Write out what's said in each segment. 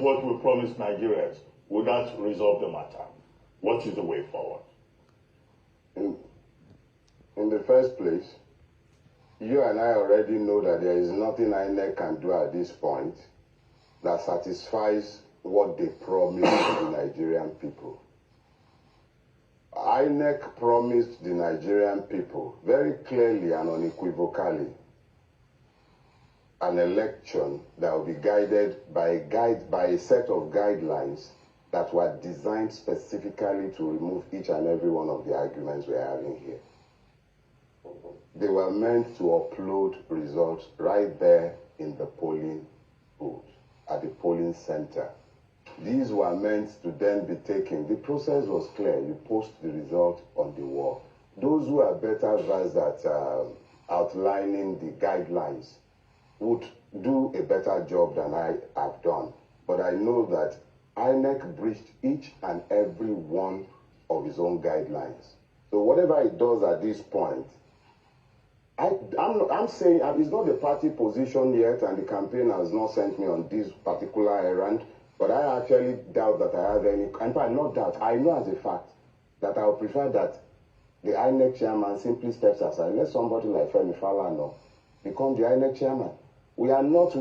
what we promised Nigerians, would that resolve the matter? What is the way forward? In the first place, you and I already know that there is nothing INEC can do at this point that satisfies what they promised to the Nigerian people. INEC promised the Nigerian people very clearly and unequivocally an election that will be guided by a set of guidelines that were designed specifically to remove each and every one of the arguments we're having here. They were meant to upload results right there in the polling booth, at the polling center. These were meant to then be taken. The process was clear. You post the result on the wall. Those who are better versed at outlining the guidelines would do a better job than I have done. But I know that INEC breached each and every one of its own guidelines. So whatever it does at this point, I'm saying it's not the party position yet, and the campaign has not sent me on this particular errand, but I actually doubt that I have any, in fact, not doubt, I know as a fact that I would prefer that the INEC chairman simply steps aside. Let somebody like Femi Falana become the INEC chairman. We are not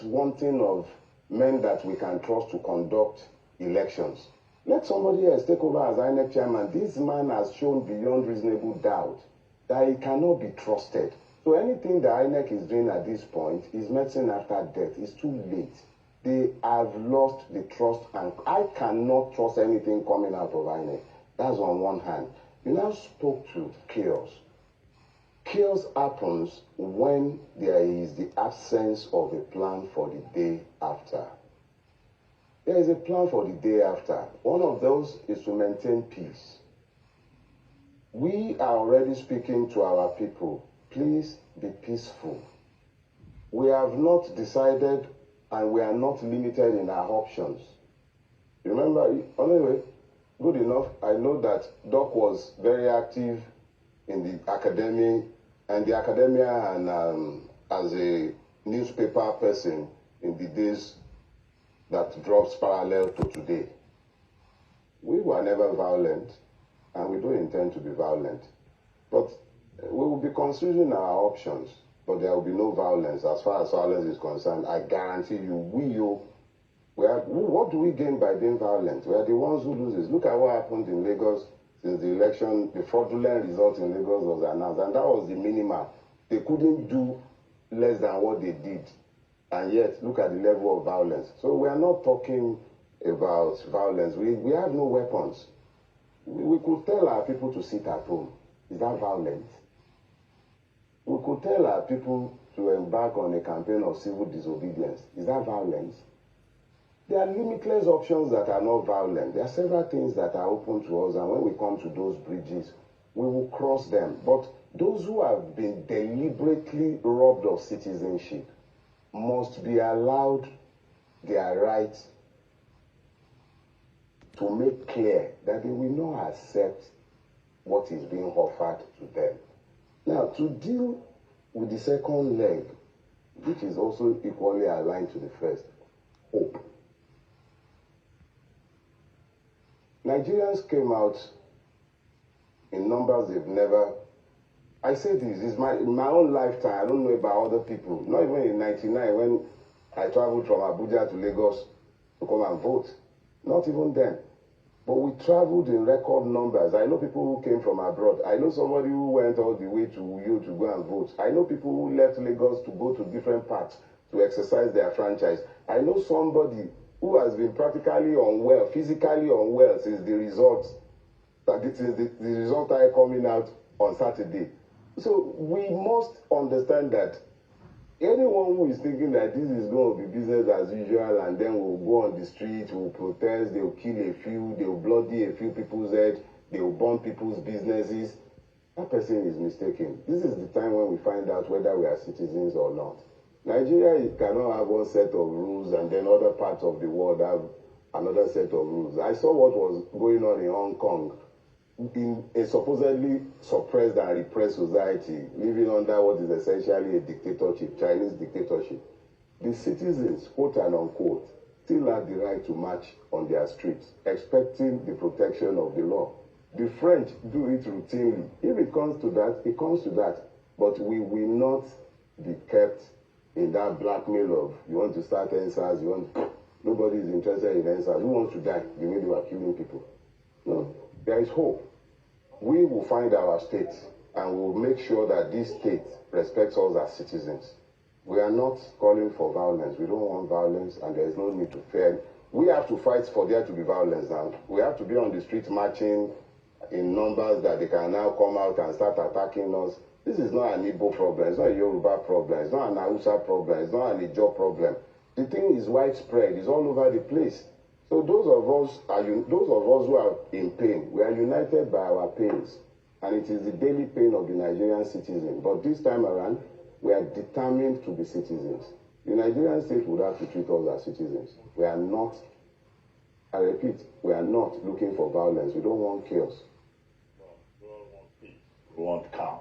wanting of men that we can trust to conduct elections. Let somebody else take over as INEC chairman. This man has shown beyond reasonable doubt that he cannot be trusted. So anything the INEC is doing at this point is medicine after death. It's too late. They have lost the trust, and I cannot trust anything coming out of INEC. That's on one hand. You now spoke to chaos. Chaos happens when there is the absence of a plan for the day after. There is a plan for the day after. One of those is to maintain peace. We are already speaking to our people. Please be peaceful. We have not decided, and we are not limited in our options. Remember, anyway, good enough, I know that Doc was very active in the academy, and the academia, and as a newspaper person in the days that drops parallel to today. We were never violent, and we don't intend to be violent. But we will be considering our options, but there will be no violence. As far as violence is concerned, I guarantee you, what do we gain by being violent? We are the ones who lose this. Look at what happened in Lagos since the election. The fraudulent result in Lagos was announced, and that was the minimum. They couldn't do less than what they did, and yet look at the level of violence. So we are not talking about violence. We have no weapons. We could tell our people to sit at home. Is that violent? We could tell our people to embark on a campaign of civil disobedience. Is that violence? There are limitless options that are not violent. There are several things that are open to us, and when we come to those bridges, we will cross them. But those who have been deliberately robbed of citizenship must be allowed their rights to make clear that they will not accept what is being offered to them. Now, to deal with the second leg, which is also equally aligned to the first, hope. Nigerians came out in numbers they've never. I say this is in my own lifetime. I don't know about other people. Not even in '99 when I traveled from Abuja to Lagos to come and vote. Not even then. But we traveled in record numbers. I know people who came from abroad. I know somebody who went all the way to Uyo to go and vote. I know people who left Lagos to go to different parts to exercise their franchise. I know somebody who has been practically unwell, physically unwell since the results, the result are coming out on Saturday. So we must understand that anyone who is thinking that this is going to be business as usual and then we'll go on the street, we'll protest, they'll kill a few, they'll bloody a few people's head, they'll burn people's businesses, that person is mistaken. This is the time when we find out whether we are citizens or not. Nigeria cannot have one set of rules and then other parts of the world have another set of rules. I saw what was going on in Hong Kong, in a supposedly suppressed and repressed society, living under what is essentially a dictatorship, Chinese dictatorship. The citizens, quote and unquote, still have the right to march on their streets, expecting the protection of the law. The French do it routinely. If it comes to that, it comes to that. But we will not be kept in that blackmail of, you want to start NSAS, nobody is interested in NSAS. Who wants to die the way they were killing people? No, there is hope. We will find our state and we will make sure that this state respects us as citizens. We are not calling for violence. We don't want violence, and there is no need to fear. We have to fight for there to be violence now. We have to be on the street marching in numbers that they can now come out and start attacking us. This is not an Igbo problem. It's not a Yoruba problem. It's not an Hausa problem. It's not an Ijaw problem. The thing is widespread. It's all over the place. So those of us who are in pain, we are united by our pains. And it is the daily pain of the Nigerian citizen. But this time around, we are determined to be citizens. The Nigerian state would have to treat us as citizens. We are not, I repeat, we are not looking for violence. We don't want chaos. We all want peace. We want calm.